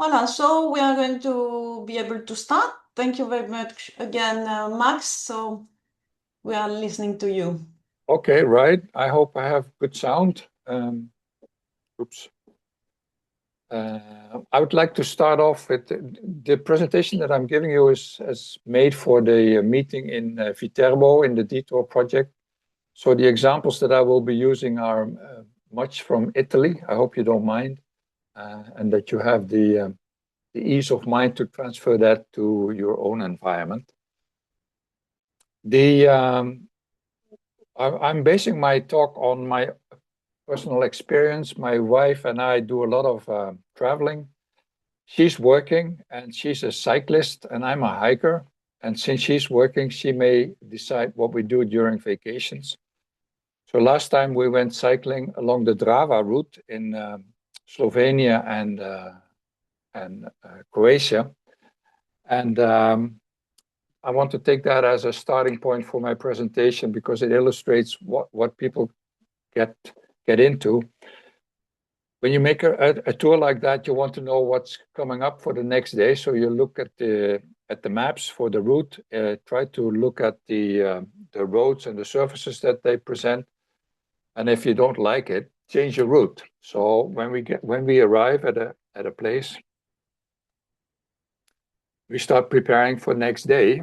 Voilà, so we are going to be able to start. Thank you very much again, Max. So we are listening to you. Okay, right. I hope I have good sound. Oops. I would like to start off with the presentation that I'm giving you is made for the meeting in Viterbo in the DETOUR project. So the examples that I will be using are much from Italy. I hope you don't mind, and that you have the ease of mind to transfer that to your own environment. I'm basing my talk on my personal experience. My wife and I do a lot of traveling. She's working and she's a cyclist and I'm a hiker. And since she's working, she may decide what we do during vacations. So last time we went cycling along the Drava route in Slovenia and Croatia. And I want to take that as a starting point for my presentation because it illustrates what people get into. When you make a tour like that, you want to know what's coming up for the next day. So you look at the maps for the route, try to look at the roads and the surfaces that they present. And if you don't like it, change your route. So when we arrive at a place, we start preparing for next day.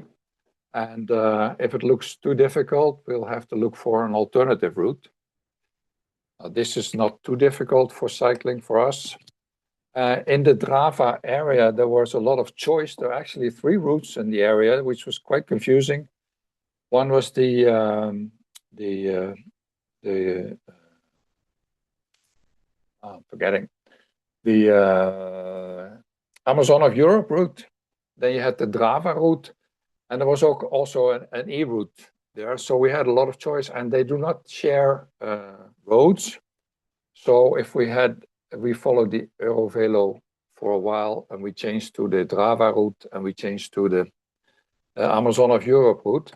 And if it looks too difficult, we'll have to look for an alternative route. This is not too difficult for cycling for us. In the Drava area, there was a lot of choice. There are actually 3 routes in the area, which was quite confusing. One was I'm forgetting, the Amazon of Europe route. Then you had the Drava route, and there was also an E route there. So we had a lot of choice, and they do not share roads. So if we followed the Eurovelo for a while, and we changed to the Drava route, and we changed to the Amazon of Europe route.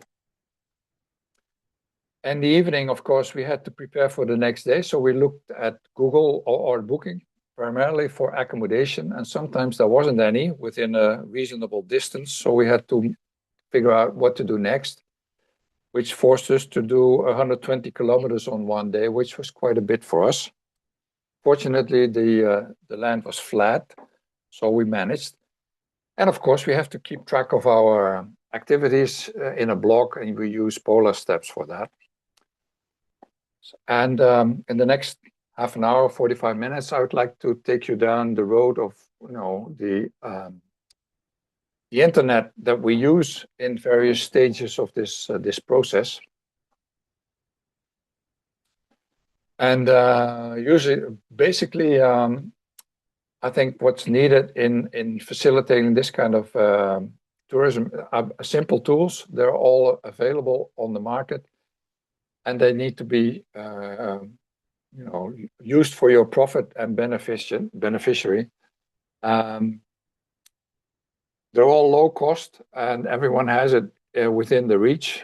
And the evening, of course, we had to prepare for the next day. So we looked at Google or Booking primarily for accommodation, and sometimes there wasn't any within a reasonable distance. So we had to figure out what to do next, which forced us to do 120 kilometers on one day, which was quite a bit for us. Fortunately, the land was flat, so we managed. And of course, we have to keep track of our activities in a blog, and we use Polar Steps for that. And in the next half an hour, 45 minutes, I would like to take you down the road of the internet that we use in various stages of this process. And basically, I think what's needed in facilitating this kind of tourism are simple tools. They're all available on the market, and they need to be used for your profit and beneficiary. They're all low cost, and everyone has it within the reach.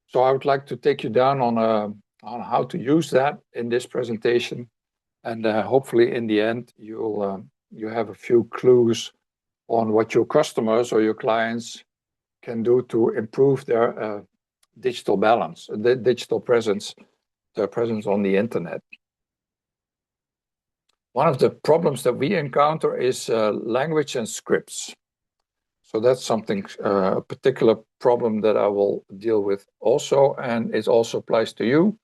So I would like to take you down on how to use that in this presentation, and hopefully in the end you have a few clues on what your customers or your clients can do to improve their digital balance, the digital presence, their presence on the internet. One of the problems that we encounter is language and scripts. So that's something, a particular problem that I will deal with also, and it also applies to you.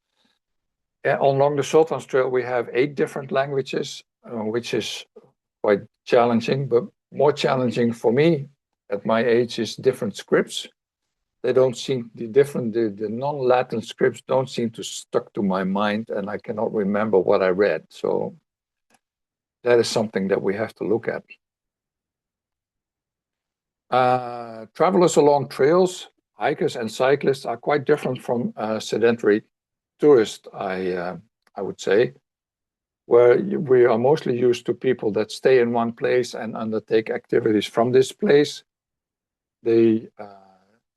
Along the Sultans Trail, we have 8 different languages, which is quite challenging, but more challenging for me at my age is different scripts. They don't seem the non-Latin scripts don't seem to stuck to my mind, and I cannot remember what I read. So that is something that we have to look at. Travelers along trails, hikers and cyclists are quite different from sedentary tourists, I would say, where we are mostly used to people that stay in one place and undertake activities from this place. The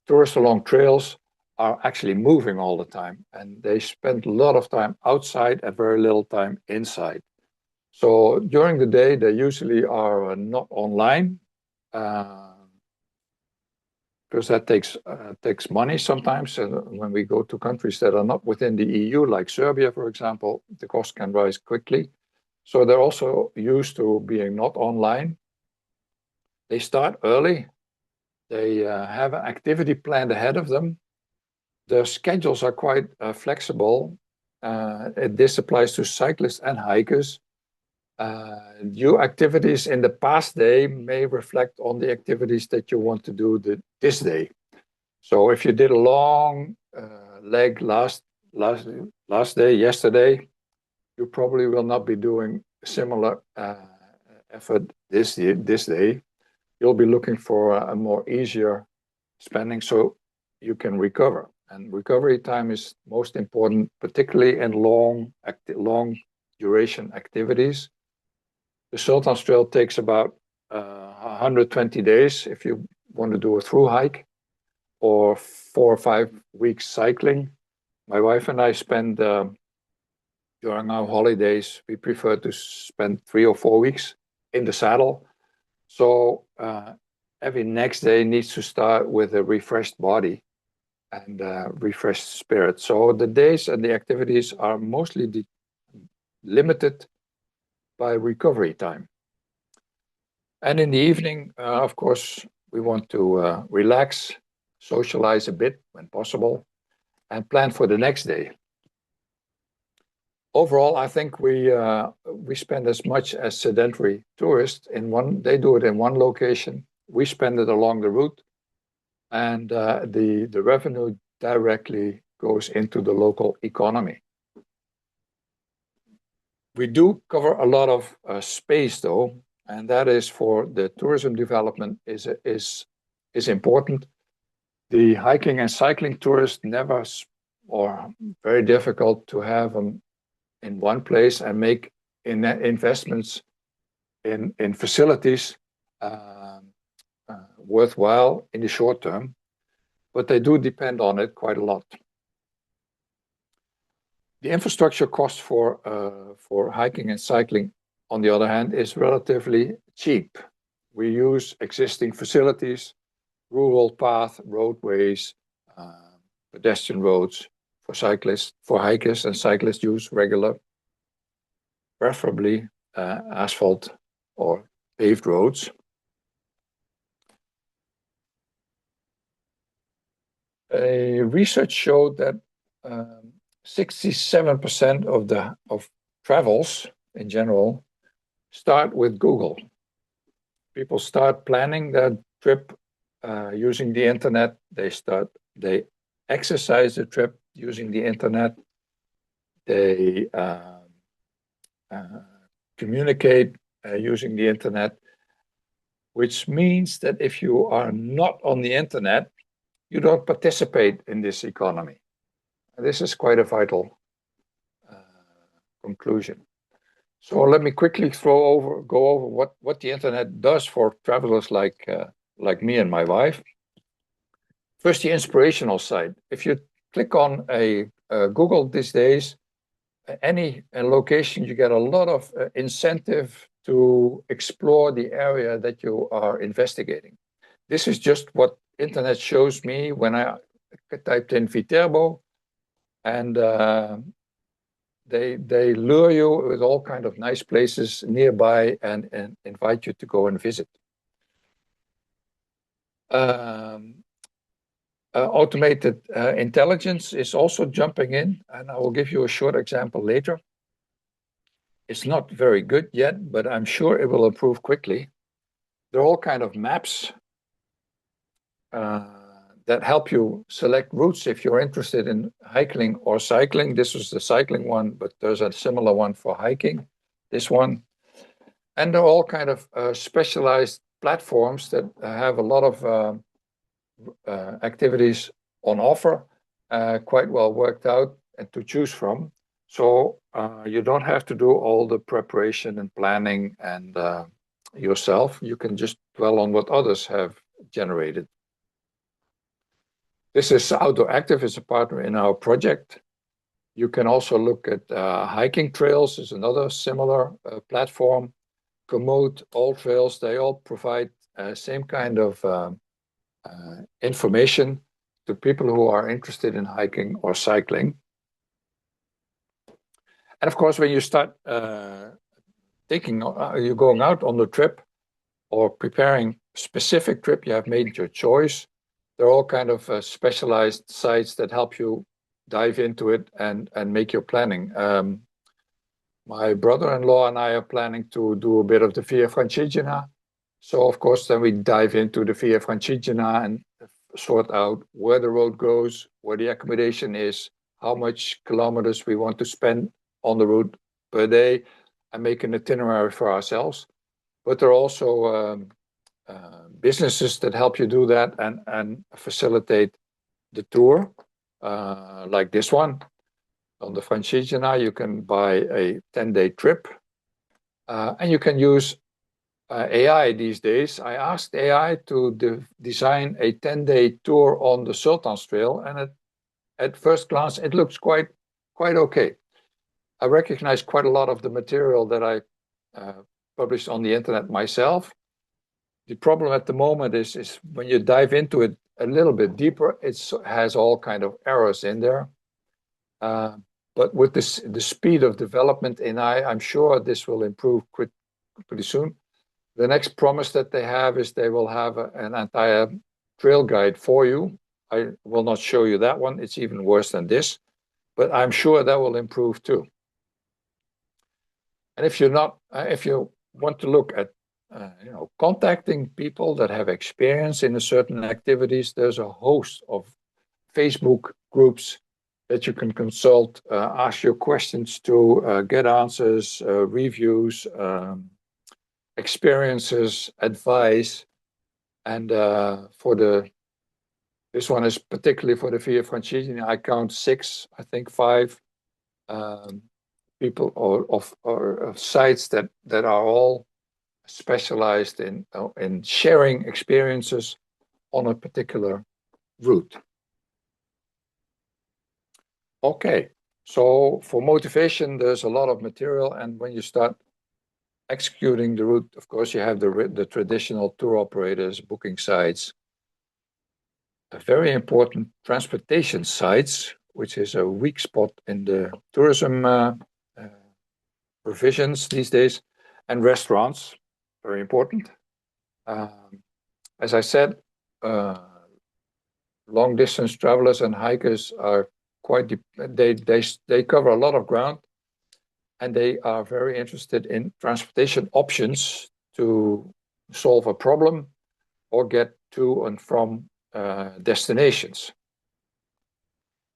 tourists along trails are actually moving all the time, and they spend a lot of time outside and very little time inside. So during the day, they usually are not online, because that takes money sometimes. And when we go to countries that are not within the EU, like Serbia, for example, the cost can rise quickly. So they're also used to being not online. They start early. They have an activity planned ahead of them. Their schedules are quite flexible. This applies to cyclists and hikers. New activities in the past day may reflect on the activities that you want to do this day. So if you did a long leg last day, yesterday, you probably will not be doing similar effort this day. You'll be looking for a more easier spending so you can recover. And recovery time is most important, particularly in long duration activities. The Sultans Trail takes about 120 days if you want to do a through hike, or 4 or 5 weeks cycling. My wife and I spend, during our holidays, we prefer to spend 3 or 4 weeks in the saddle. So every next day needs to start with a refreshed body and refreshed spirit. So the days and the activities are mostly limited by recovery time. And in the evening, of course, we want to relax, socialize a bit when possible, and plan for the next day. Overall, I think we spend as much as sedentary tourists in one. They do it in one location. We spend it along the route, and the revenue directly goes into the local economy. We do cover a lot of space, though, and that is for the tourism development is important. The hiking and cycling tourists never, or very difficult to have them in one place and make investments in facilities worthwhile in the short term, but they do depend on it quite a lot. The infrastructure cost for hiking and cycling, on the other hand, is relatively cheap. We use existing facilities, rural path, roadways, pedestrian roads for cyclists. For hikers and cyclists, use regular, preferably asphalt or paved roads. A research showed that 67% of travels in general start with Google. People start planning their trip using the internet. They exercise the trip using the internet. They communicate using the internet, which means that if you are not on the internet, you don't participate in this economy. This is quite a vital conclusion. So let me quickly go over what the internet does for travelers like me and my wife. First, the inspirational side. If you click on a Google these days, any location, you get a lot of incentive to explore the area that you are investigating. This is just what internet shows me when I typed in Viterbo, and they lure you with all kind of nice places nearby and invite you to go and visit. Automated intelligence is also jumping in, and I will give you a short example later. It's not very good yet, but I'm sure it will improve quickly. There are all kind of maps that help you select routes if you're interested in hiking or cycling. This is the cycling one, but there's a similar one for hiking, this one. And there are all kind of specialized platforms that have a lot of activities on offer, quite well worked out and to choose from. So you don't have to do all the preparation and planning and yourself. You can just dwell on what others have generated. This is Outdoor Active, is a partner in our project. You can also look at hiking trails is another similar platform. Komoot, All Trails, they all provide same kind of information to people who are interested in hiking or cycling. And of course, when you start you're going out on the trip or preparing specific trip, you have made your choice. There are all kind of specialized sites that help you dive into it and make your planning. My brother-in-law and I are planning to do a bit of the Via Francigena. So of course, then we dive into the Via Francigena and sort out where the road goes, where the accommodation is, how much kilometers we want to spend on the route per day, and make an itinerary for ourselves. But there are also businesses that help you do that and facilitate the tour, like this one. On the Francigena, you can buy a 10-day trip, and you can use AI these days. I asked AI to design a 10-day tour on the Sultans Trail, and at first glance, it looks quite okay. I recognize quite a lot of the material that I published on the internet myself. The problem at the moment is when you dive into it a little bit deeper, it has all kind of errors in there. But with the speed of development in AI, I'm sure this will improve pretty soon. The next promise that they have is they will have an entire trail guide for you. I will not show you that one. It's even worse than this, but I'm sure that will improve too. And if you want to look at contacting people that have experience in a certain activities, there's a host of Facebook groups that you can consult, ask your questions to, get answers, reviews, experiences, advice. And this one is particularly for the Via Francigena. I count 6, I think 5 people or sites that are all specialized in sharing experiences on a particular route. Okay, so for motivation, there's a lot of material, and when you start executing the route, of course, you have the traditional tour operators, booking sites, a very important transportation sites, which is a weak spot in the tourism provisions these days, and restaurants, very important. As I said, long distance travelers and hikers are they cover a lot of ground, and they are very interested in transportation options to solve a problem or get to and from destinations.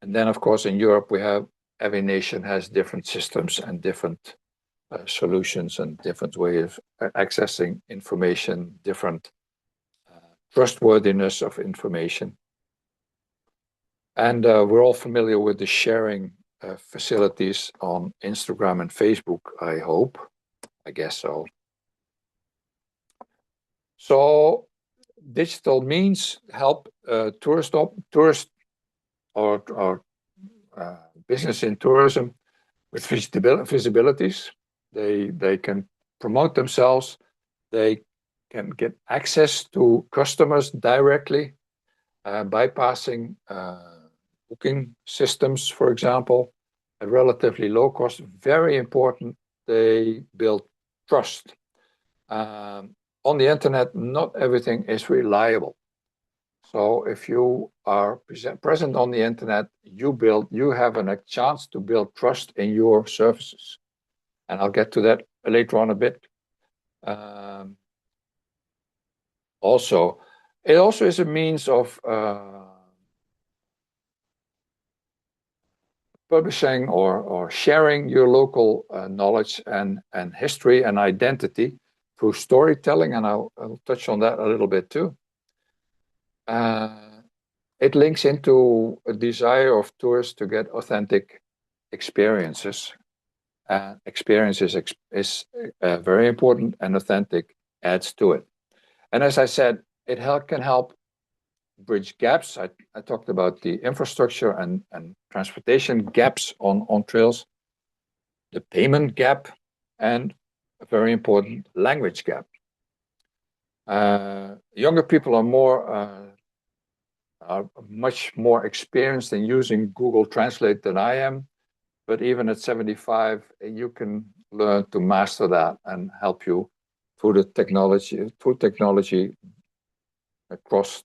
And then, of course, in Europe, every nation has different systems and different solutions and different ways of accessing information, different trustworthiness of information. And we're all familiar with the sharing facilities on Instagram and Facebook, I hope. I guess so. So digital means help tourist or business in tourism with visibilities. They can promote themselves. They can get access to customers directly, bypassing booking systems, for example, at relatively low cost. Very important, they build trust. On the internet, not everything is reliable. So if you are present on the internet, you have a chance to build trust in your services. And I'll get to that later on a bit. It also is a means of publishing or sharing your local knowledge and history and identity through storytelling, and I'll touch on that a little bit too. It links into a desire of tourists to get authentic experiences. Experiences is very important, and authentic adds to it. And as I said, it can help bridge gaps. I talked about the infrastructure and transportation gaps on trails, the payment gap, and a very important language gap. Younger people are much more experienced in using Google Translate than I am, but even at 75, you can learn to master that and help you through technology across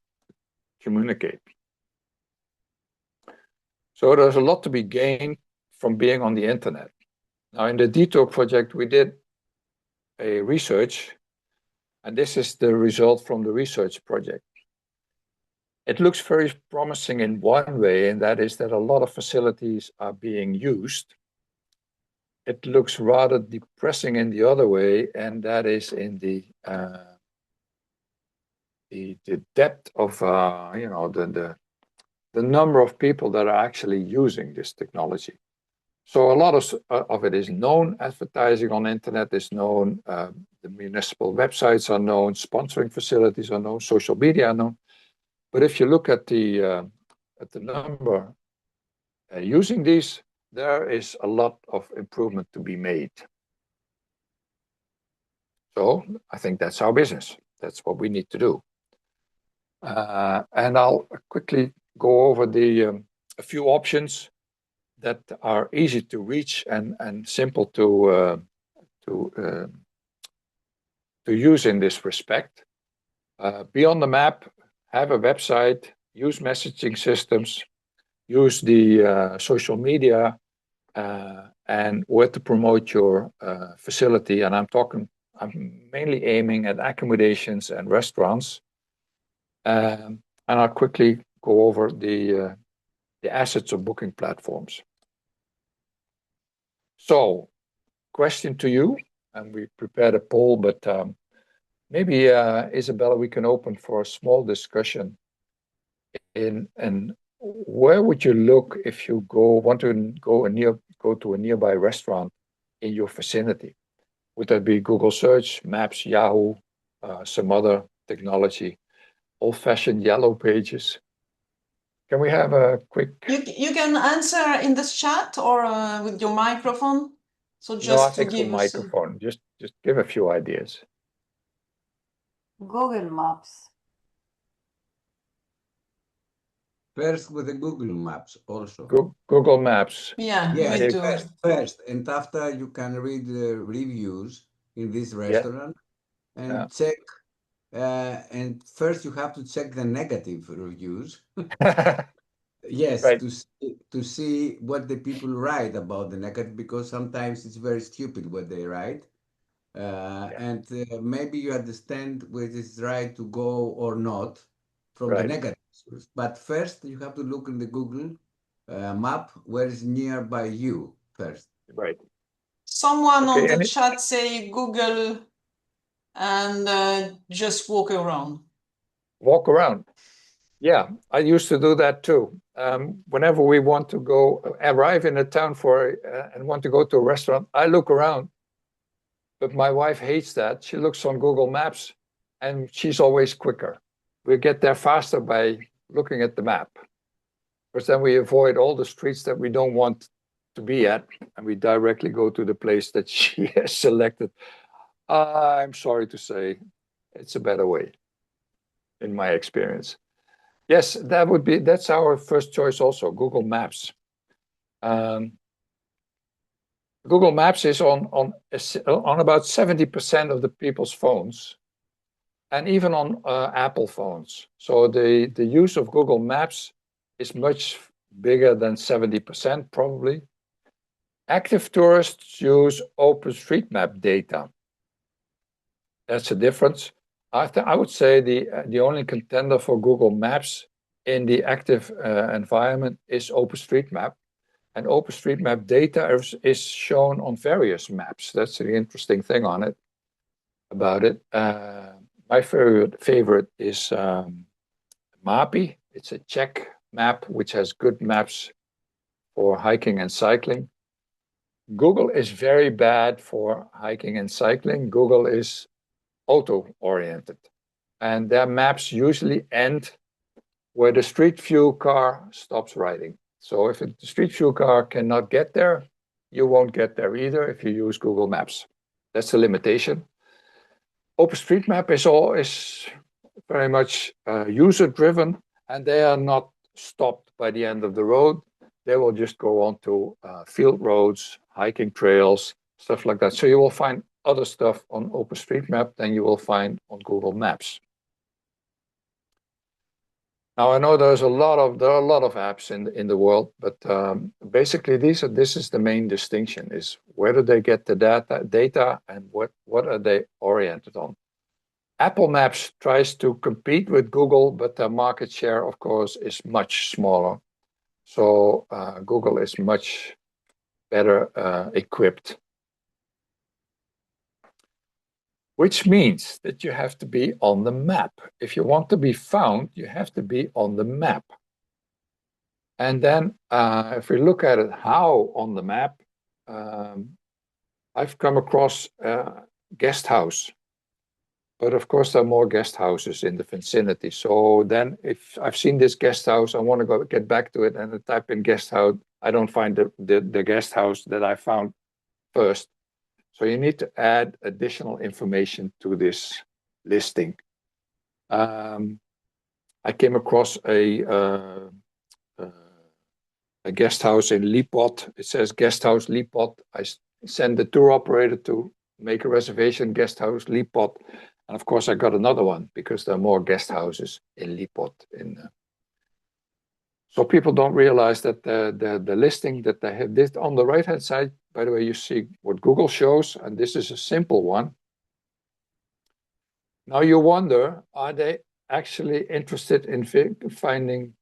communicate. So there's a lot to be gained from being on the internet. Now, in the DETOUR project, we did a research, and this is the result from the research project. It looks very promising in one way, and that is that a lot of facilities are being used. It looks rather depressing in the other way, and that is in the depth of the number of people that are actually using this technology. So a lot of it is known. Advertising on the internet is known. The municipal websites are known. Sponsoring facilities are known. Social media are known. But if you look at the number using these, there is a lot of improvement to be made. So I think that's our business. That's what we need to do. And I'll quickly go over a few options that are easy to reach and simple to use in this respect. Be on the map, have a website, use messaging systems, use the social media, and where to promote your facility. And I'm mainly aiming at accommodations and restaurants. And I'll quickly go over the assets of booking platforms. So, question to you, and we prepared a poll, but maybe Isabella, we can open for a small discussion. And where would you look if you want to go to a nearby restaurant in your vicinity? Would that be Google Search, Maps, Yahoo, some other technology, old-fashioned yellow pages? Can we have a quick... You can answer in this chat or with your microphone. So just no, I think for microphone. Just give a few ideas. Google Maps. First with the Google Maps also. Google Maps. Yeah, first, and after you can read the reviews in this restaurant and check. And first you have to check the negative reviews. Yes, right. to see what the people write about the negative, because sometimes it's very stupid what they write. And maybe you understand whether it's right to go or not from the negative source. But first you have to look in the Google map where is nearby you first. Right. Someone on the chat say Google and just walk around. Walk around. Yeah, I used to do that too. Whenever we want to arrive in a town and want to go to a restaurant, I look around. But my wife hates that. She looks on Google Maps and she's always quicker. We get there faster by looking at the map. Because then we avoid all the streets that we don't want to be at, and we directly go to the place that she has selected. I'm sorry to say, it's a better way, in my experience. Yes, that's our first choice also, Google Maps. Google Maps is on about 70% of the people's phones, and even on Apple phones. So the use of Google Maps is much bigger than 70% probably. Active tourists use OpenStreetMap data. That's a difference. I would say the only contender for Google Maps in the active environment is OpenStreetMap. And OpenStreetMap data is shown on various maps. That's the interesting thing about it. My favorite is Mappy. It's a Czech map which has good maps for hiking and cycling. Google is very bad for hiking and cycling. Google is auto-oriented. And their maps usually end where the Street View car stops riding. So if the Street View car cannot get there, you won't get there either if you use Google Maps. That's a limitation. OpenStreetMap is very much user-driven, and they are not stopped by the end of the road. They will just go on to field roads, hiking trails, stuff like that. So you will find other stuff on OpenStreetMap than you will find on Google Maps. Now I know there are a lot of apps in the world, but basically this is the main distinction: is where do they get the data and what are they oriented on? Apple Maps tries to compete with Google, but their market share, of course, is much smaller. So Google is much better equipped. Which means that you have to be on the map. If you want to be found, you have to be on the map. And then if we look at it, how on the map, I've come across a guest house. But of course, there are more guest houses in the vicinity. So then if I've seen this guest house, I want to get back to it and I type in guest house. I don't find the guest house that I found first. So you need to add additional information to this listing. I came across a guest house in Liepot. It says guest house Liepot. I send the tour operator to make a reservation, guest house Liepot. And of course, I got another one because there are more guest houses in Liepot. So people don't realize that the listing that they have this on the right-hand side, by the way, you see what Google shows, and this is a simple one. Now you wonder, are they actually interested in finding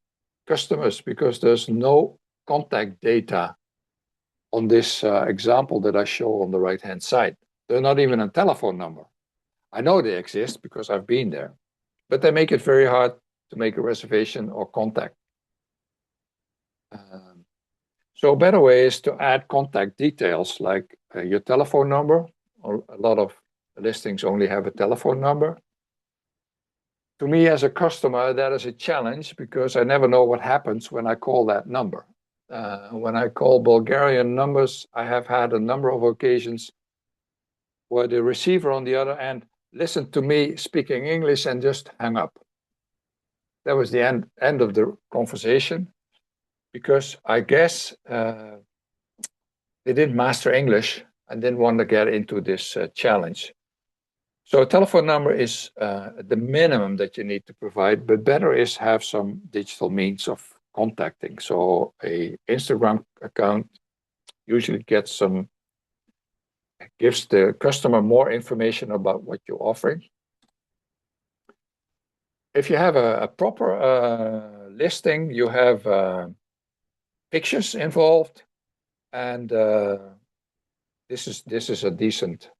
customers? Because there's no contact data on this example that I show on the right-hand side. They're not even a telephone number. I know they exist because I've been there, but they make it very hard to make a reservation or contact. So a better way is to add contact details like your telephone number. A lot of listings only have a telephone number. To me as a customer, that is a challenge because I never know what happens when I call that number. When I call Bulgarian numbers, I have had a number of occasions where the receiver on the other end listened to me speaking English and just hung up. That was the end of the conversation. Because I guess they didn't master English and didn't want to get into this challenge. So a telephone number is the minimum that you need to provide, but better is have some digital means of contacting. So a Instagram account usually gives the customer more information about what you're offering. If you have a proper listing, you have pictures involved, and this is a decent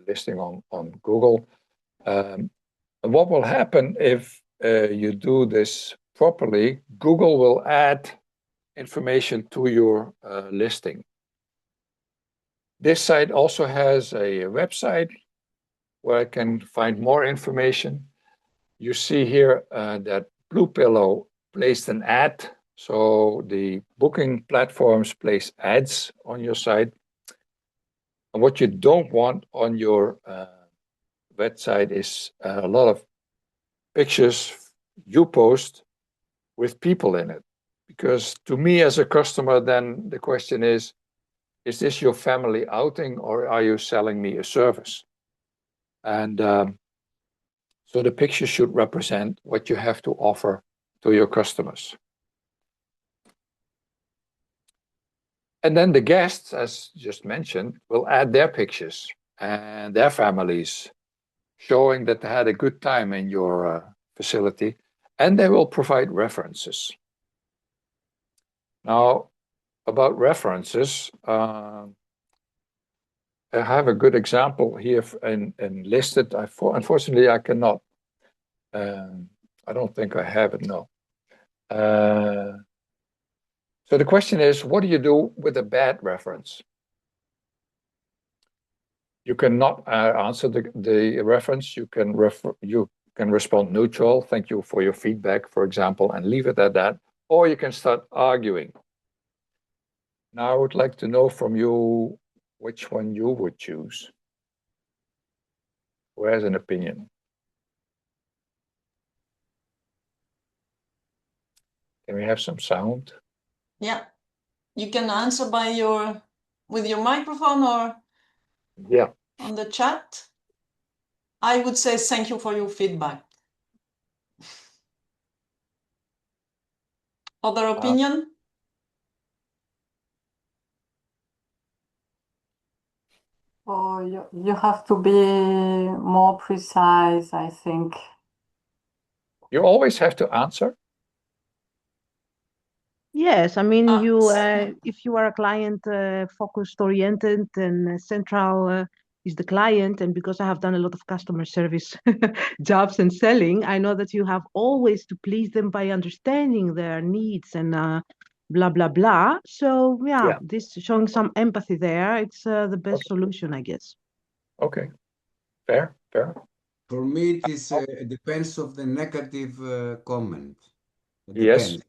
listing on Google. And what will happen if you do this properly? Google will add information to your listing. This site also has a website where I can find more information. You see here that Blue Pillow placed an ad. So the booking platforms place ads on your site. And what you don't want on your website is a lot of pictures you post with people in it. Because to me as a customer, then the question is this your family outing or are you selling me a service? And so the picture should represent what you have to offer to your customers. And then the guests, as just mentioned, will add their pictures and their families, showing that they had a good time in your facility, and they will provide references. Now, about references, I have a good example here and listed. Unfortunately, I cannot. I don't think I have it, no. So the question is, what do you do with a bad reference? You cannot answer the reference. You can respond neutral, thank you for your feedback, for example, and leave it at that. Or you can start arguing. Now I would like to know from you which one you would choose. Who has an opinion? Can we have some sound? Yeah. You can answer with your microphone or on the chat. I would say thank you for your feedback. Other opinion? Oh, you have to be more precise, I think. You always have to answer? Yes, I mean, if you are a client focused, oriented, and central is the client, and because I have done a lot of customer service jobs and selling, I know that you have always to please them by understanding their needs and blah, blah, blah. So yeah, this showing some empathy there, it's the best solution, I guess. Okay, fair. For me, it depends of the negative comment. It Yes. depends.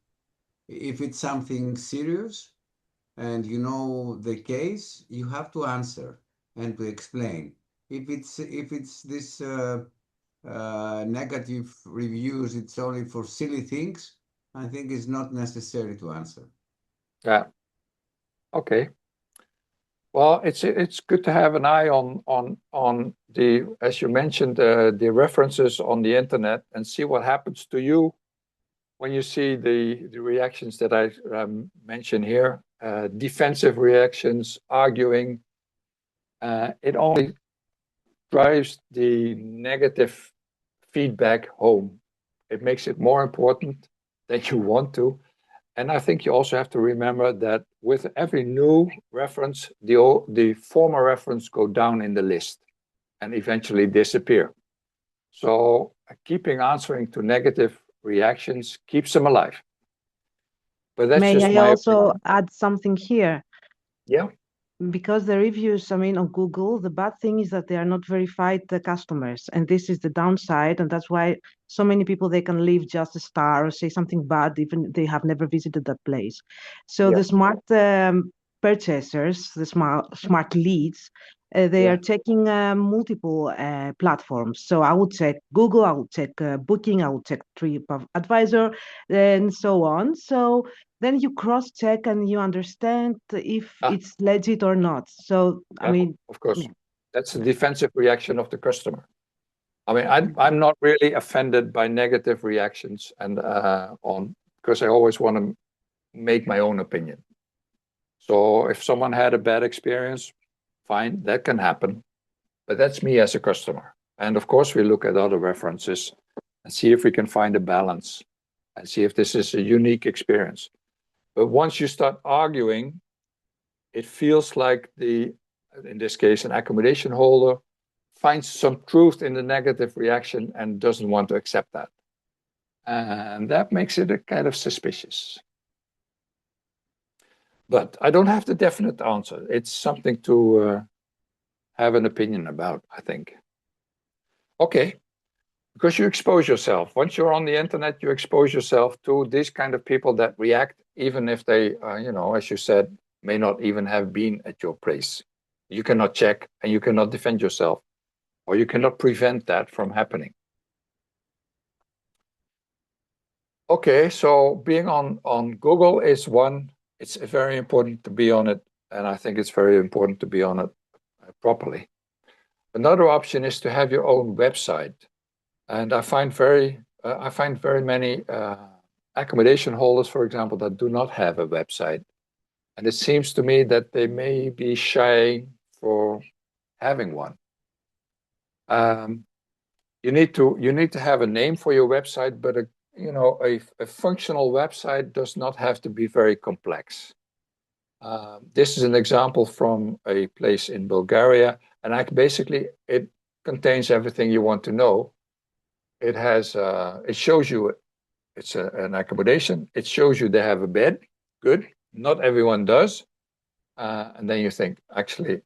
If it's something serious and you know the case, you have to answer and to explain. If it's this negative reviews, it's only for silly things, I think it's not necessary to answer. Yeah. Okay. Well, it's good to have an eye on the, as you mentioned, the references on the internet and see what happens to you when you see the reactions that I mentioned here, defensive reactions, arguing. It only drives the negative feedback home. It makes it more important than you want to. And I think you also have to remember that with every new reference, the former reference go down in the list and eventually disappear. So keeping answering to negative reactions keeps them alive. But that's just May I also opinion. add something here? Yeah. Because the reviews, I mean, on Google, the bad thing is that they are not verified the customers, and this is the downside, and that's why so many people, they can leave just a star or say something bad, even they have never visited that place. So the smart purchasers, the smart leads, they are checking multiple platforms. So I would check Google, I would check Booking, I would check TripAdvisor, and so on. So then you cross-check and you understand if it's legit or not. So, I mean, of course, that's the defensive reaction of the customer. I mean, I'm not really offended by negative reactions and because I always want to make my own opinion. So if someone had a bad experience, fine, that can happen. But that's me as a customer. And of course, we look at other references and see if we can find a balance and see if this is a unique experience. But once you start arguing, it feels like in this case, an accommodation holder finds some truth in the negative reaction and doesn't want to accept that. And that makes it a kind of suspicious. But I don't have the definite answer. It's something to have an opinion about, I think. Okay. Because you expose yourself. Once you're on the internet, you expose yourself to these kind of people that react, even if they, as you said, may not even have been at your place. You cannot check and you cannot defend yourself, or you cannot prevent that from happening. Okay, so being on Google is one. It's very important to be on it, and I think it's very important to be on it properly. Another option is to have your own website. And I find very many accommodation holders, for example, that do not have a website. And it seems to me that they may be shy for having one. You need to have a name for your website, but a functional website does not have to be very complex. This is an example from a place in Bulgaria, and it contains everything you want to know. It shows you it's an accommodation. It shows you they have a bed. Good. Not everyone does. And then you think, actually,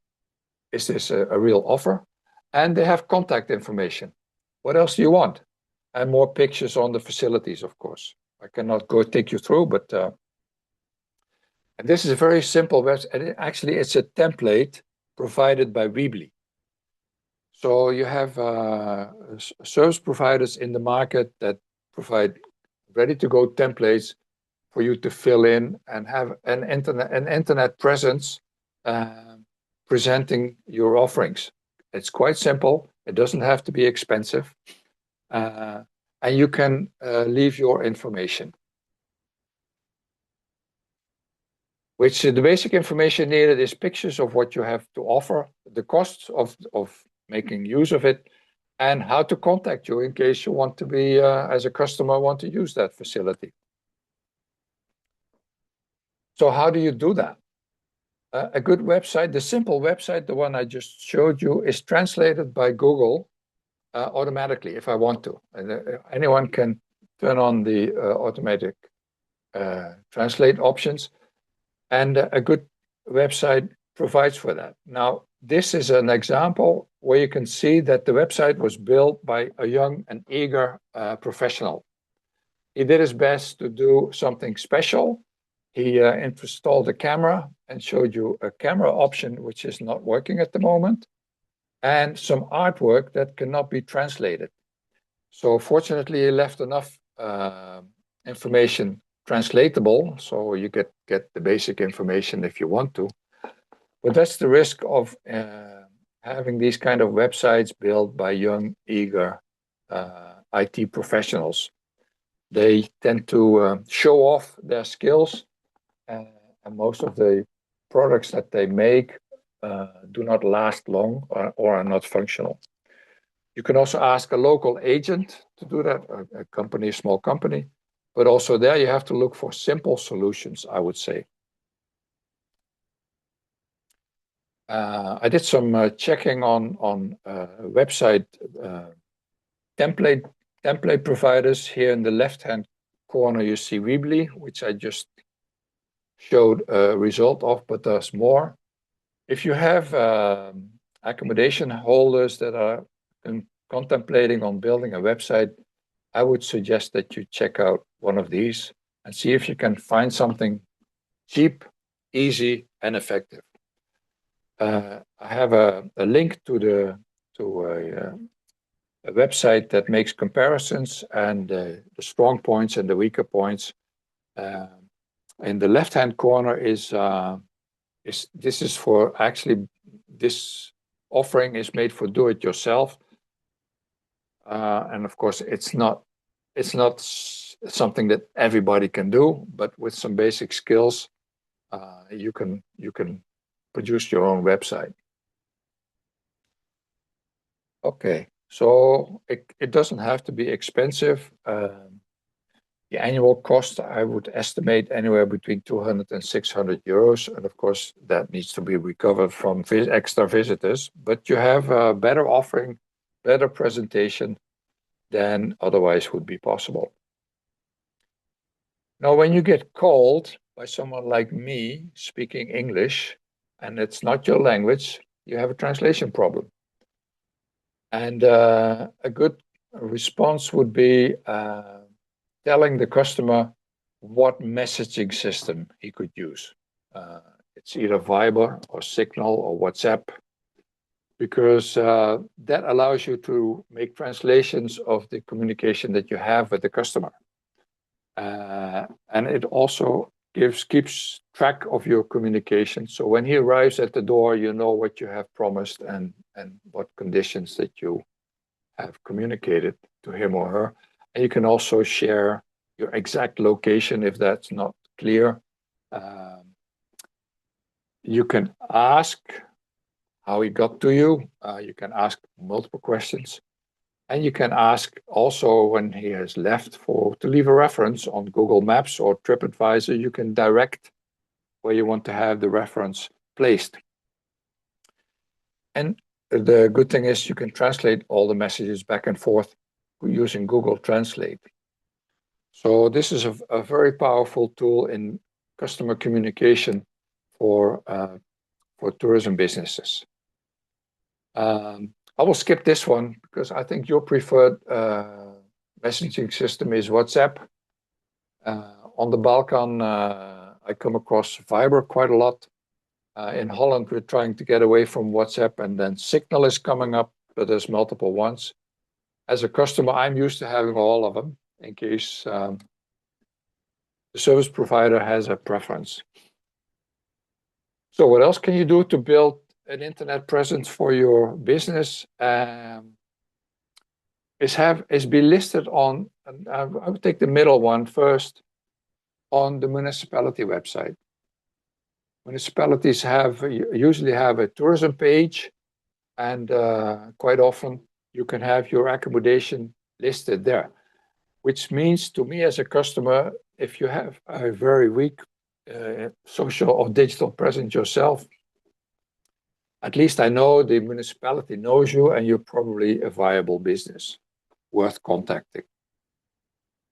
is this a real offer? And they have contact information. What else do you want? and more pictures on the facilities, of course. I cannot go take you through, but and this is a very simple website. Actually, it's a template provided by Weebly. So you have service providers in the market that provide ready-to-go templates for you to fill in and have an internet presence presenting your offerings. It's quite simple. It doesn't have to be expensive. And you can leave your information. Which the basic information needed is pictures of what you have to offer, the costs of making use of it, and how to contact you in case you want to be, as a customer, want to use that facility. So how do you do that? A good website, the simple website, the one I just showed you, is translated by Google automatically if I want to. And, anyone can turn on the automatic translate options, and a good website provides for that. Now, this is an example where you can see that the website was built by a young and eager professional. He did his best to do something special. He installed a camera and showed you a camera option, which is not working at the moment, and some artwork that cannot be translated. So fortunately, he left enough information translatable, so you get the basic information if you want to. But that's the risk of having these kind of websites built by young, eager IT professionals. They tend to show off their skills, and most of the products that they make do not last long or are not functional. You can also ask a local agent to do that, a company, a small company, but also there you have to look for simple solutions, I would say. I did some checking on website template providers. Here in the left-hand corner, you see Weebly, which I just showed a result of, but there's more. If you have accommodation holders that are contemplating on building a website, I would suggest that you check out one of these and see if you can find something cheap, easy, and effective. I have a link to a website that makes comparisons and the strong points and the weaker points. In the left-hand corner this is for actually, this offering is made for do-it-yourself, and of course it's not something that everybody can do, but with some basic skills, you can produce your own website. Okay, so it doesn't have to be expensive. The annual cost, I would estimate anywhere between 200 and 600 euros. And of course, that needs to be recovered from extra visitors. But you have a better offering, better presentation than otherwise would be possible. Now, when you get called by someone like me speaking English, and it's not your language, you have a translation problem. And a good response would be telling the customer what messaging system he could use. It's either Viber or Signal or WhatsApp, because that allows you to make translations of the communication that you have with the customer. And it also keeps track of your communication. So when he arrives at the door, you know what you have promised and what conditions that you have communicated to him or her. And you can also share your exact location if that's not clear. You can ask how he got to you. You can ask multiple questions. And you can ask also when he has left to leave a reference on Google Maps or TripAdvisor. You can direct where you want to have the reference placed. And the good thing is you can translate all the messages back and forth using Google Translate. So this is a very powerful tool in customer communication for tourism businesses. I will skip this one because I think your preferred messaging system is WhatsApp. On the Balkan, I come across Viber quite a lot. In Holland, we're trying to get away from WhatsApp, and then Signal is coming up, but there's multiple ones. As a customer, I'm used to having all of them in case the service provider has a preference. So what else can you do to build an internet presence for your business? Is be listed on, I would take the middle one first, on the municipality website. Municipalities usually have a tourism page, and quite often you can have your accommodation listed there, which means to me as a customer, if you have a very weak social or digital presence yourself, at least I know the municipality knows you and you're probably a viable business worth contacting.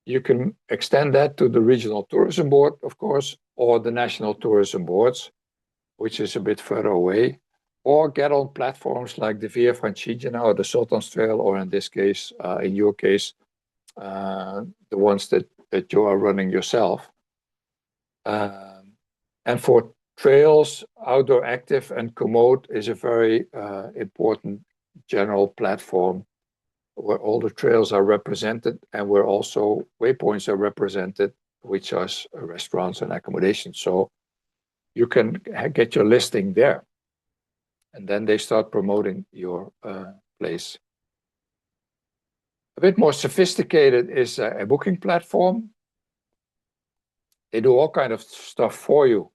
You can extend that to the regional tourism board, of course, or the national tourism boards, which is a bit further away, or get on platforms like the Via Francigena or the Sultans Trail, or in this case, in your case, the ones that you are running yourself. And for trails, Outdoor Active and Komoot is a very important general platform where all the trails are represented and where also waypoints are represented, which are restaurants and accommodation. So you can get your listing there. And then they start promoting your place. A bit more sophisticated is a booking platform. They do all kind of stuff for you,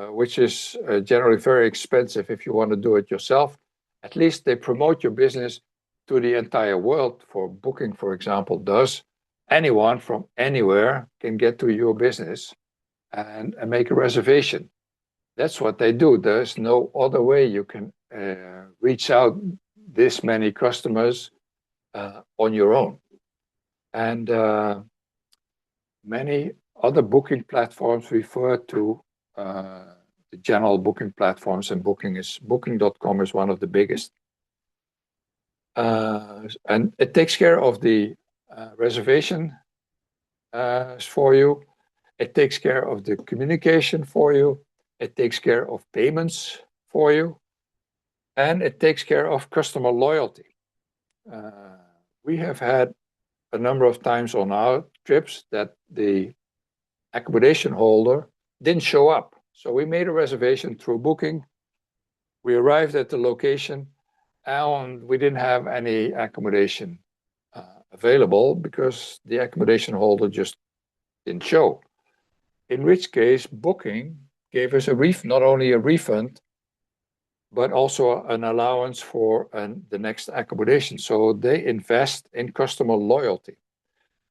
which is generally very expensive if you want to do it yourself. At least they promote your business to the entire world. For booking, for example, does. Anyone from anywhere can get to your business and make a reservation. That's what they do. There's no other way you can reach out this many customers on your own. And many other booking platforms refer to the general booking platforms, and booking.com is one of the biggest. And it takes care of the reservation for you. It takes care of the communication for you. It takes care of payments for you. And it takes care of customer loyalty. We have had a number of times on our trips that the accommodation holder didn't show up. So we made a reservation through Booking. We arrived at the location and we didn't have any accommodation available because the accommodation holder just didn't show. In which case, Booking gave us not only a refund, but also an allowance for the next accommodation. So they invest in customer loyalty.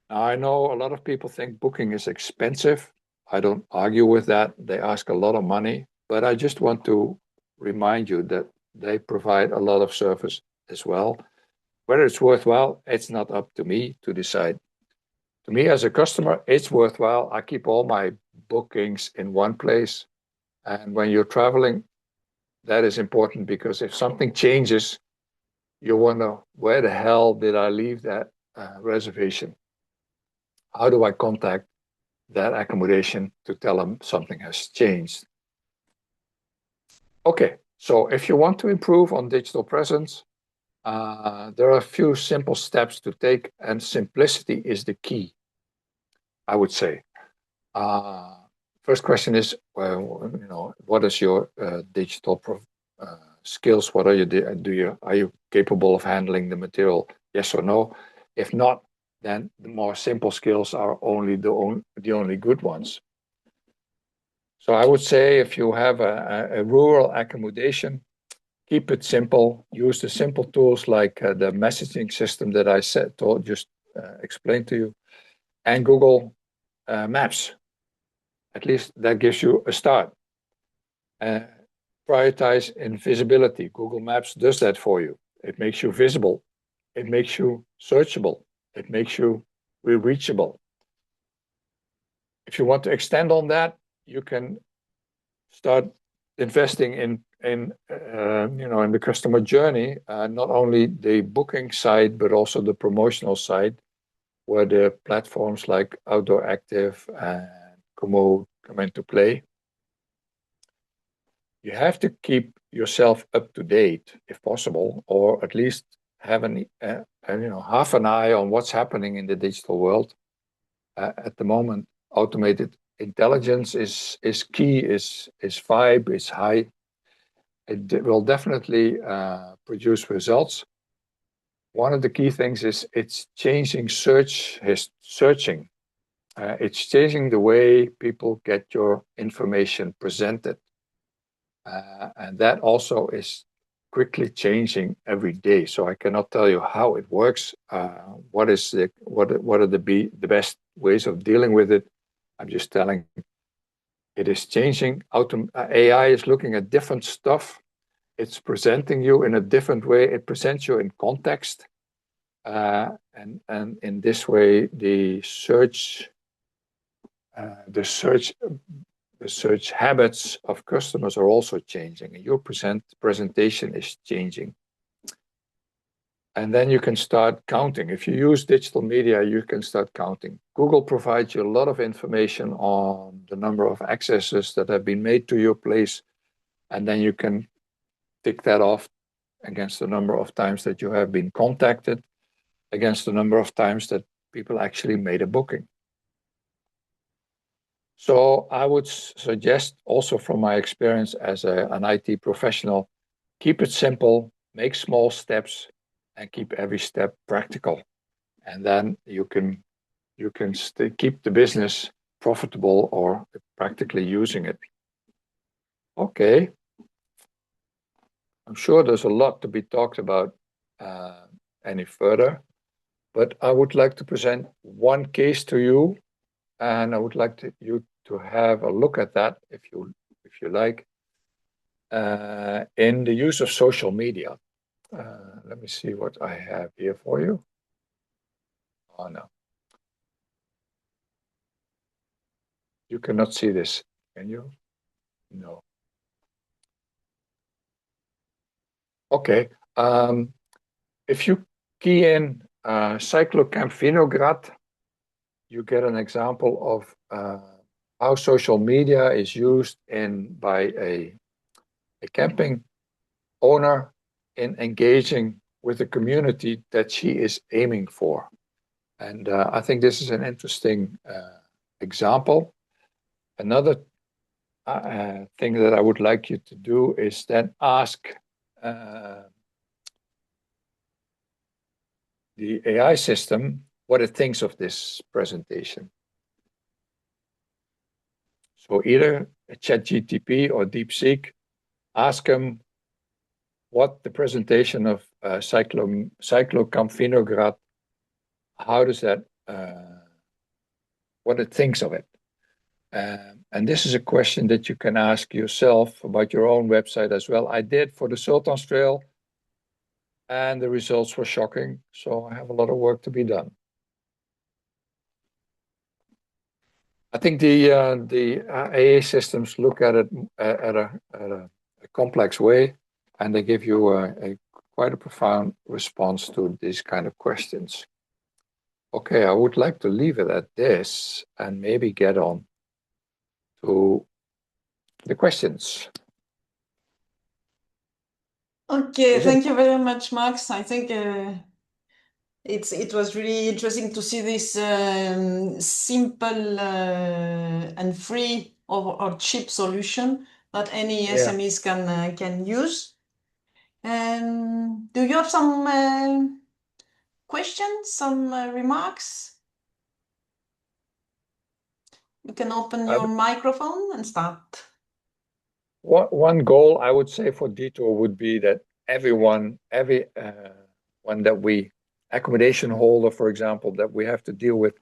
Now, I know a lot of people think Booking is expensive. I don't argue with that. They ask a lot of money, but I just want to remind you that they provide a lot of service as well. Whether it's worthwhile, it's not up to me to decide. To me as a customer, it's worthwhile. I keep all my bookings in one place. And when you're traveling, that is important because if something changes, you wonder, where the hell did I leave that reservation? How do I contact that accommodation to tell them something has changed? Okay, so if you want to improve on digital presence, there are a few simple steps to take, and simplicity is the key, I would say. First question is, what is your digital skills? What are you capable of handling the material? Yes or no? If not, then the more simple skills are the only good ones. So I would say if you have a rural accommodation, keep it simple. Use the simple tools like the messaging system that I explained to you, and Google Maps. At least that gives you a start. Prioritize invisibility. Google Maps does that for you. It makes you visible. It makes you searchable. It makes you reachable. If you want to extend on that, you can start investing in the customer journey, not only the booking side, but also the promotional side. where the platforms like Outdoor Active and Komoot come into play. You have to keep yourself up to date if possible, or at least have half an eye on what's happening in the digital world. At the moment, automated intelligence is key, is vibe, is high. It will definitely produce results. One of the key things is it's changing searching. It's changing the way people get your information presented. And that also is quickly changing every day. So I cannot tell you how it works. What are the best ways of dealing with it? I'm just telling it is changing. AI is looking at different stuff. It's presenting you in a different way. It presents you in context. And in this way, the search habits of customers are also changing, and your presentation is changing. And then you can start counting. If you use digital media, you can start counting. Google provides you a lot of information on the number of accesses that have been made to your place, and then you can tick that off against the number of times that you have been contacted, against the number of times that people actually made a booking. So I would suggest, also from my experience as an IT professional, keep it simple, make small steps, and keep every step practical. And then you can keep the business profitable or practically using it. Okay. I'm sure there's a lot to be talked about any further, but I would like to present one case to you, and I would like you to have a look at that if you like, in the use of social media. Let me see what I have here for you. Oh no, you cannot see this, can you? No. Okay. If you key in Cyclocamp Vinograd, you get an example of how social media is used by a camping owner in engaging with the community that she is aiming for. And I think this is an interesting example. Another thing that I would like you to do is then ask the AI system what it thinks of this presentation. So either a ChatGPT or DeepSeek, ask them what the presentation of Cyclocamp Vinograd, how does that, what it thinks of it. And this is a question that you can ask yourself about your own website as well. I did for the Sultans Trail, and the results were shocking. So I have a lot of work to be done. I think the AA systems look at it at a complex way, and they give you quite a profound response to these kind of questions. Okay, I would like to leave it at this and maybe get on to the questions. Okay, thank you very much, Max. I think it was really interesting to see this simple and free or cheap solution that any SMEs can use. Do you have some questions, some remarks? You can open your microphone and start. One goal I would say for DETOUR would be that everyone that we, accommodation holder, for example, that we have to deal with,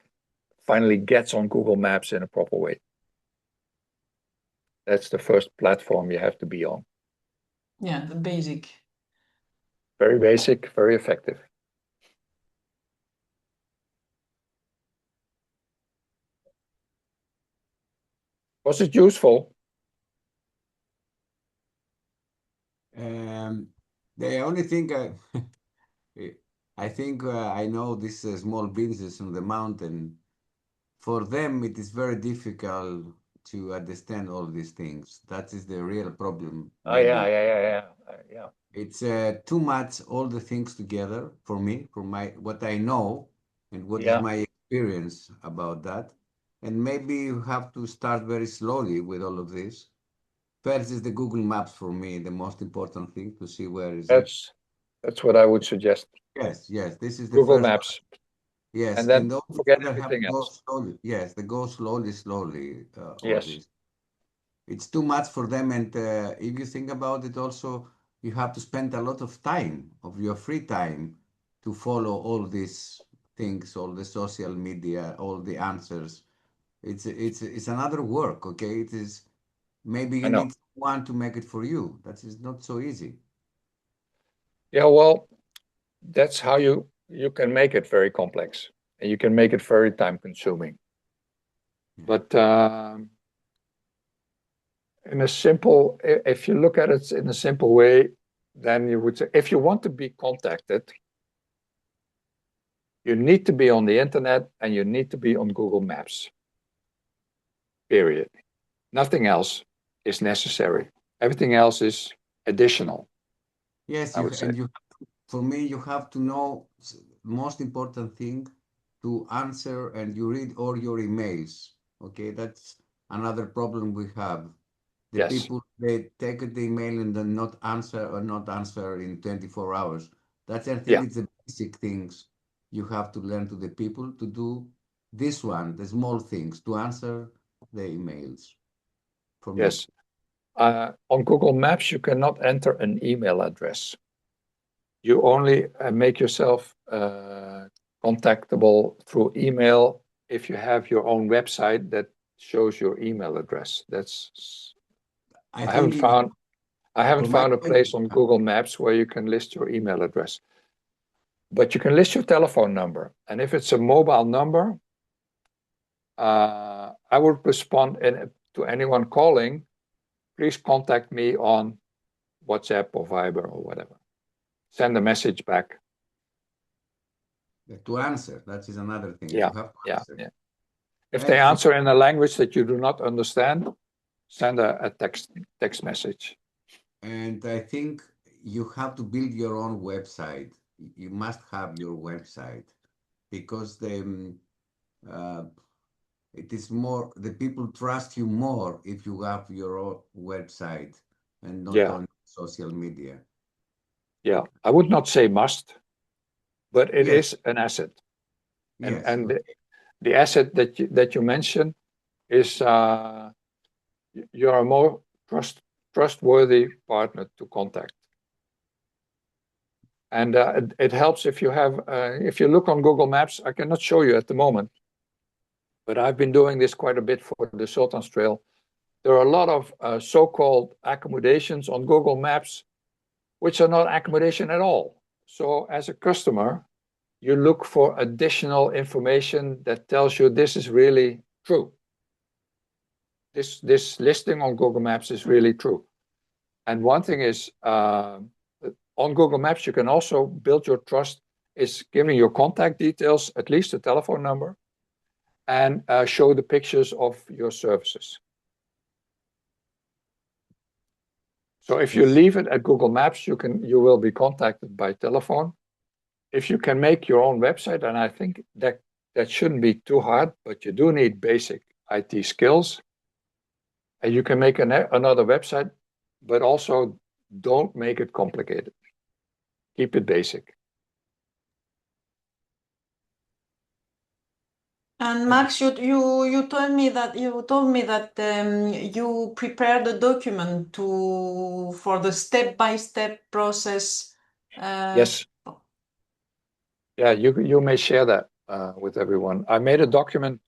finally gets on Google Maps in a proper way. That's the first platform you have to be on. Yeah, the basic. Very basic, very effective. Was it useful? The only thing I think I know these small businesses on the mountain. For them, it is very difficult to understand all these things. That is the real problem, Oh, yeah, maybe. yeah. It's too much, all the things together for me, for my what I know and what is Yeah, my experience about that. And maybe you have to start very slowly with all of this. First is the Google Maps for me, the most important thing to see where is it. that's what I would suggest. Yes, yes, this is the Google first. Maps, Yes, and then and all forget together have to everything go else. slowly. Yes, they go slowly, slowly, all Yes, this. It's too much for them. And if you think about it also, you have to spend a lot of time, of your free time, to follow all these things, all the social media, all the answers. It's another work, okay? It is, maybe I you know. need someone to make it for you. That is not so easy. Yeah, well, that's how you can make it very complex, and you can make it very time consuming. Yeah. But in a simple, if you look at it in a simple way, then you would say, if you want to be contacted, you need to be on the internet and you need to be on Google Maps. Period. Nothing else is necessary. Everything else is additional, Yes, I would say. and you, for me, you have to know most important thing to answer, and you read all your emails. Okay, that's another problem we have. The Yes, people, they take the email and then not answer or not answer in 24 hours. That's, I think yeah, it's the basic things you have to learn to the people to do this one, the small things, to answer the emails for me. yes. On Google Maps, you cannot enter an email address. You only make yourself contactable through email if you have your own website that shows your email address. That's I I haven't think if, found I haven't from my found a point, place on Google Maps where you can list your email address. But you can list your telephone number. And if it's a mobile number, I would respond to anyone calling, please contact me on WhatsApp or Viber or whatever. Send a message back. to answer, that is another thing. You Yeah, have to yeah, answer. yeah. If they And for answer in a language that you do not understand, send a text message. And I think you have to build your own website. You must have your website because uh, it is more, the people trust you more if you have your own website and not Yeah, on social media. yeah. I would not say must, but it Yes, is an asset. And yes, and okay. the asset that you mentioned is you're a more trustworthy partner to contact. And it helps if you have if you look on Google Maps. I cannot show you at the moment, but I've been doing this quite a bit for the Sultans Trail. There are a lot of so-called accommodations on Google Maps, which are not accommodation at all. So as a customer, you look for additional information that tells you this is really true. This listing on Google Maps is really true. And one thing is, on Google Maps, you can also build your trust is giving your contact details, at least a telephone number, and show the pictures of your services. So if you leave it at Google Maps, you will be contacted by telephone. If you can make your own website, and I think that shouldn't be too hard, but you do need basic IT skills. And you can make another website, but also don't make it complicated. Keep it basic. And Max, you told me that you prepared a document for the step-by-step process. Yes. Yeah, you may share that with everyone. I made a document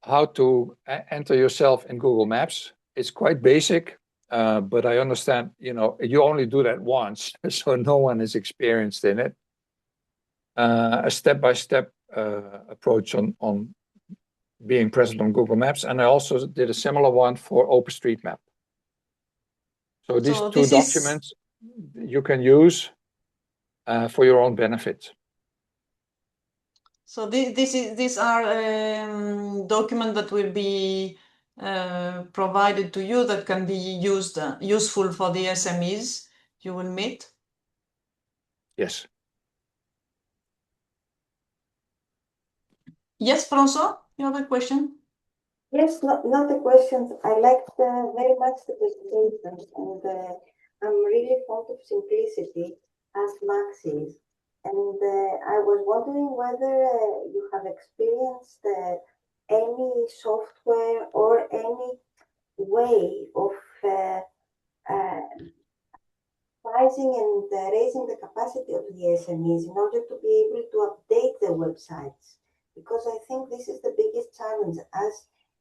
how to enter yourself in Google Maps. It's quite basic, but I understand, you only do that once, so no one is experienced in it. A step-by-step approach on being present on Google Maps, and I also did a similar one for OpenStreetMap. So these So two this is documents you can use for your own benefit. So these are documents that will be provided to you that can be useful for the SMEs you will meet. Yes. Yes, François, you have a question? Yes, not a question. I liked very much the presentation, and I'm really fond of simplicity, as Max is. And I was wondering whether you have experienced any software or any way of rising and raising the capacity of the SMEs in order to be able to update their websites. Because I think this is the biggest challenge, as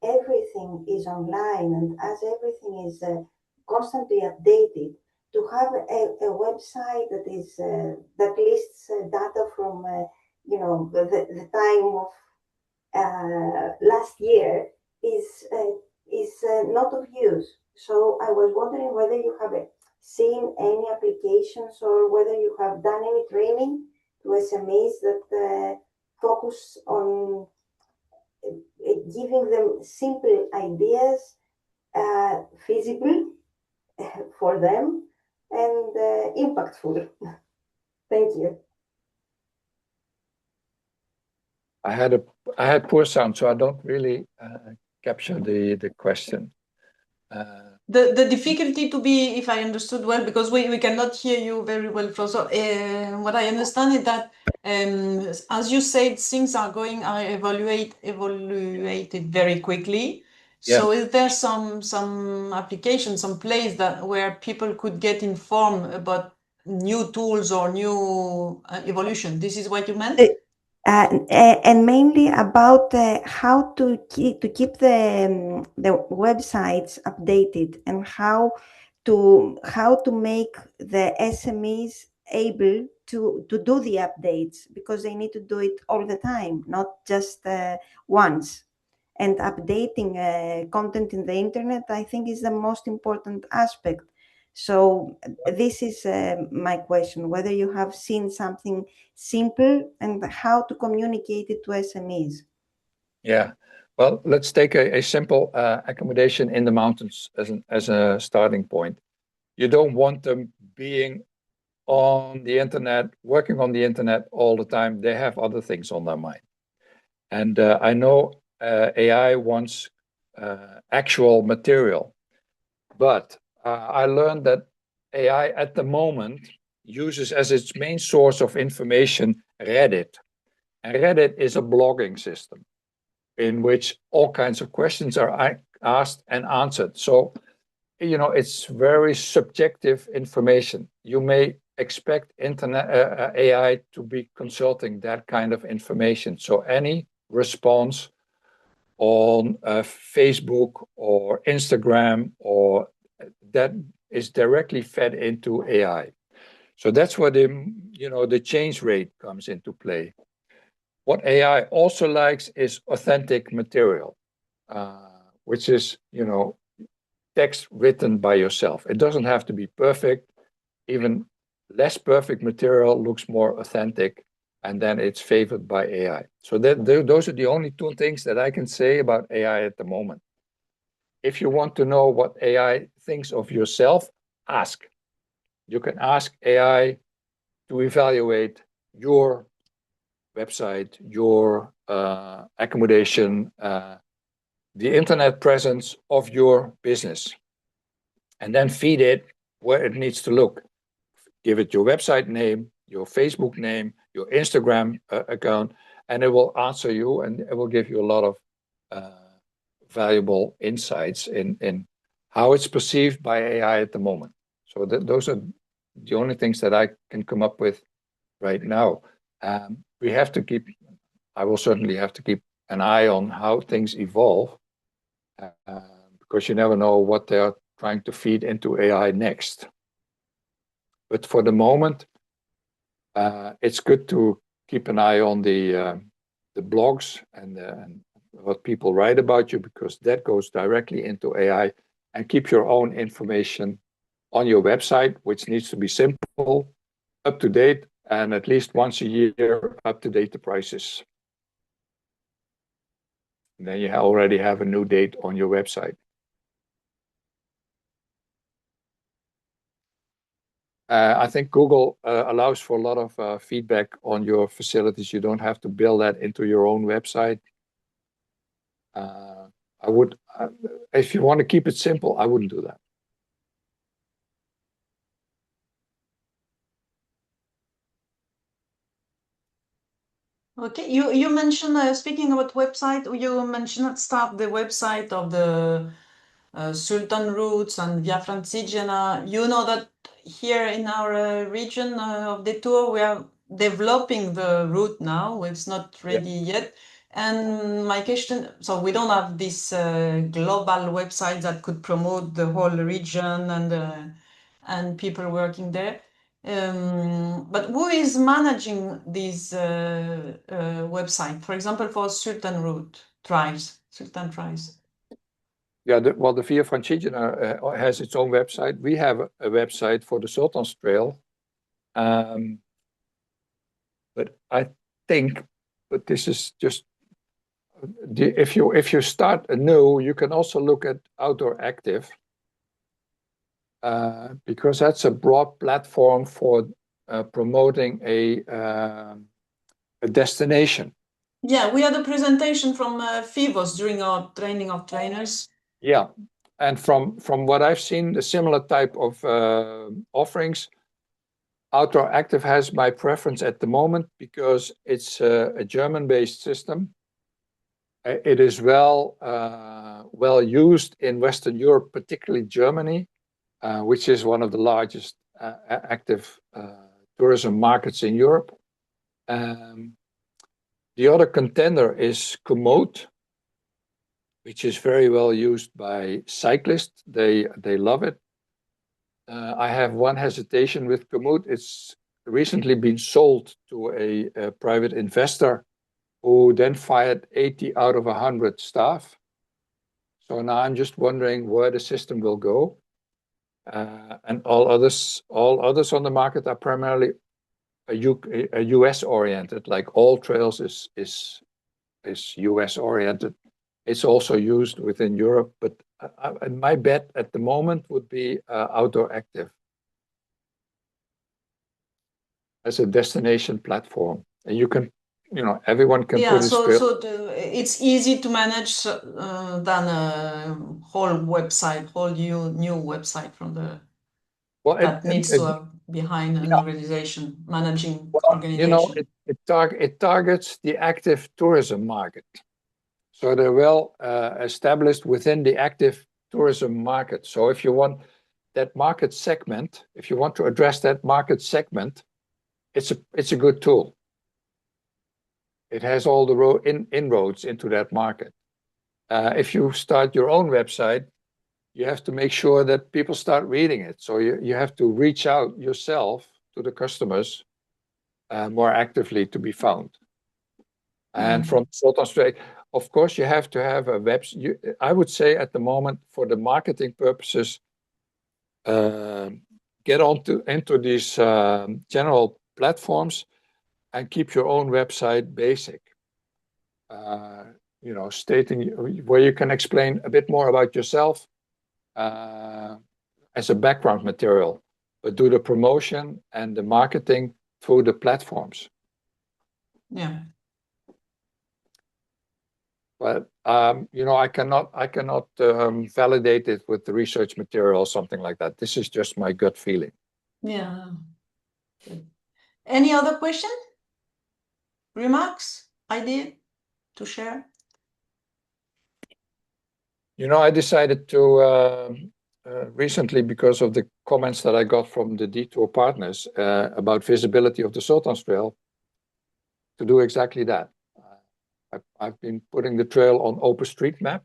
everything is online and as everything is constantly updated. To have a website that is that lists data from the time of last year is not of use. So I was wondering whether you have seen any applications or whether you have done any training to SMEs that focus on giving them simple ideas, feasible for them, and impactful. Thank you. I had poor sound, so I don't really capture the question. The difficulty to be, if I understood well, because we cannot hear you very well, François. What I understand is that, as you said, things are evaluated very quickly. Yeah. So is there some application, some place where people could get informed about new tools or new evolution? This is what you meant? And mainly about how to keep the websites updated and how to make the SMEs able to do the updates, because they need to do it all the time, not just once. And updating content in the internet, I think, is the most important aspect. So this is my question, whether you have seen something simple and how to communicate it to SMEs. Yeah, well, let's take a simple accommodation in the mountains as a starting point. You don't want them being on the internet, working on the internet all the time. They have other things on their mind. And I know AI wants actual material, but I learned that AI at the moment uses as its main source of information Reddit. And Reddit is a blogging system in which all kinds of questions are asked and answered. So, you know, it's very subjective information. You may expect AI to be consulting that kind of information. So any response on Facebook or Instagram or that is directly fed into AI. So that's where the change rate comes into play. What AI also likes is authentic material, which is, text written by yourself. It doesn't have to be perfect. Even less perfect material looks more authentic, and then it's favored by AI. So those are the only two things that I can say about AI at the moment. If you want to know what AI thinks of yourself, ask. You can ask AI to evaluate your website, your accommodation, the internet presence of your business, and then feed it where it needs to look. Give it your website name, your Facebook name, your Instagram account, and it will answer you, and it will give you a lot of valuable insights in how it's perceived by AI at the moment. So those are the only things that I can come up with right now. We have to keep, I will certainly have to keep an eye on how things evolve, because you never know what they're trying to feed into AI next. But for the moment, it's good to keep an eye on the blogs and what people write about you, because that goes directly into AI. And keep your own information on your website, which needs to be simple, up to date, and at least once a year up-to-date the prices. And then you already have a new date on your website. I think Google allows for a lot of feedback on your facilities. You don't have to build that into your own website. I would, if you want to keep it simple, I wouldn't do that. Okay, you mentioned, speaking about website, you mentioned at start the website of the Sultan routes and Via Francigena. You know that here in our region of DETOUR, we are developing the route now. It's not ready yet. And my question, so we don't have this global website that could promote the whole region and people working there. But who is managing this website? For example, for Sultan route drives, Sultan drives. Yeah, the Via Francigena has its own website. We have a website for the Sultans Trail. But I think, but this is just, if you start anew, you can also look at Outdoor Active, because that's a broad platform for promoting a destination. Yeah, we had a presentation from FIVOS during our training of trainers. Yeah, and from what I've seen, the similar type of offerings, Outdoor Active has my preference at the moment because it's a German-based system. It is well used in Western Europe, particularly Germany, which is one of the largest active tourism markets in Europe. The other contender is Komoot, which is very well used by cyclists. They love it. I have one hesitation with Komoot. It's recently been sold to a private investor who then fired 80 out of 100 staff. So now I'm just wondering where the system will go. And all others on the market are primarily a US oriented, like All Trails is US oriented. It's also used within Europe, but my bet at the moment would be Outdoor Active as a destination platform, and you can, everyone can put his trail. So it's easy to manage than a whole website, whole new website from the that needs to have behind an organization managing organization. It targets the active tourism market. So they're well established within the active tourism market. So if you want that market segment, if you want to address that market segment, it's a good tool. It has all the inroads into that market. If you start your own website, you have to make sure that people start reading it. So you have to reach out yourself to the customers more actively to be found. And from Sultans Trail, of course, you have to have a website. I would say at the moment, for the marketing purposes, get into these general platforms and keep your own website basic. Stating where you can explain a bit more about yourself as a background material, but do the promotion and the marketing through the platforms. Yeah. But I cannot validate it with the research material or something like that. This is just my gut feeling. Yeah. Good. Any other question? Remarks? Idea to share? I decided to recently, because of the comments that I got from the DETOUR partners about visibility of the Sultans Trail, to do exactly that. I've been putting the trail on OpenStreetMap.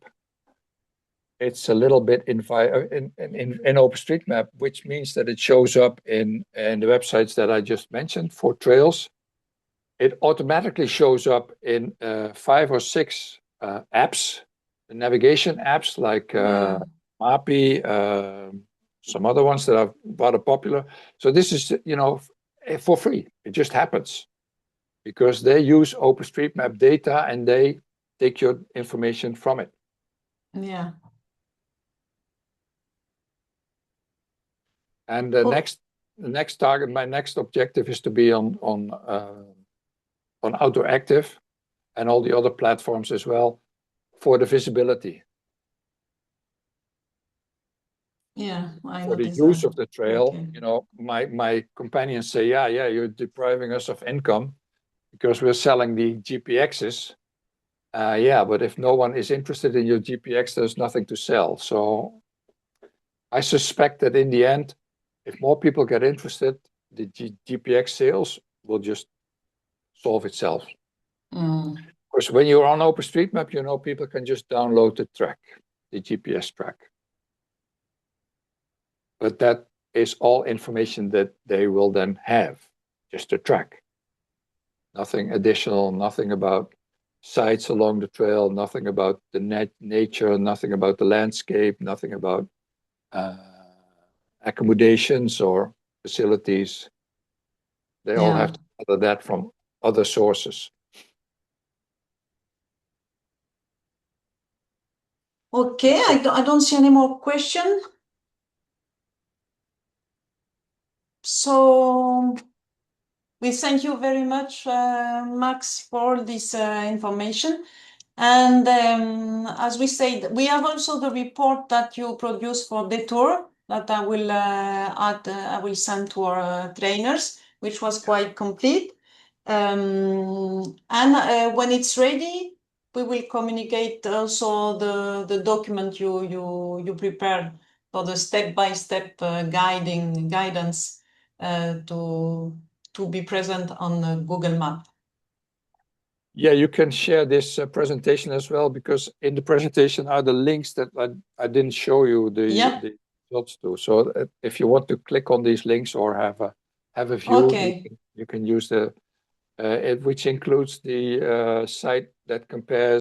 It's a little bit in OpenStreetMap, which means that it shows up in the websites that I just mentioned for trails. It automatically shows up in 5 or 6 apps, the navigation apps like Mappy, some other ones that are rather popular. So this is, for free. It just happens because they use OpenStreetMap data and they take your information from it. Yeah. And the next target, my next objective is to be on Outdoor Active and all the other platforms as well for the visibility. Yeah, I for the noticed use that. of the trail. Okay. You know, my companions say, yeah, you're depriving us of income because we're selling the GPXs. Yeah, but if no one is interested in your GPX, there's nothing to sell. So I suspect that in the end, if more people get interested, the GPX sales will just solve itself. Because when you're on OpenStreetMap, you know, people can just download the track, the GPS track. But that is all information that they will then have, just a track. Nothing additional, nothing about sites along the trail, nothing about the nature, nothing about the landscape, nothing about accommodations or facilities. They all have to gather that from other sources. Okay, I don't see any more questions. So we thank you very much, Max, for this information. And as we said, we have also the report that you produced for DETOUR that I will I will send to our trainers, which was quite complete. And when it's ready, we will communicate also the document you prepared for the step-by-step guidance to be present on Google Map. Yeah, you can share this presentation as well, because in the presentation are the links that I didn't show you the results to. So if you want to click on these links or have a view, you can use the which includes the site that compares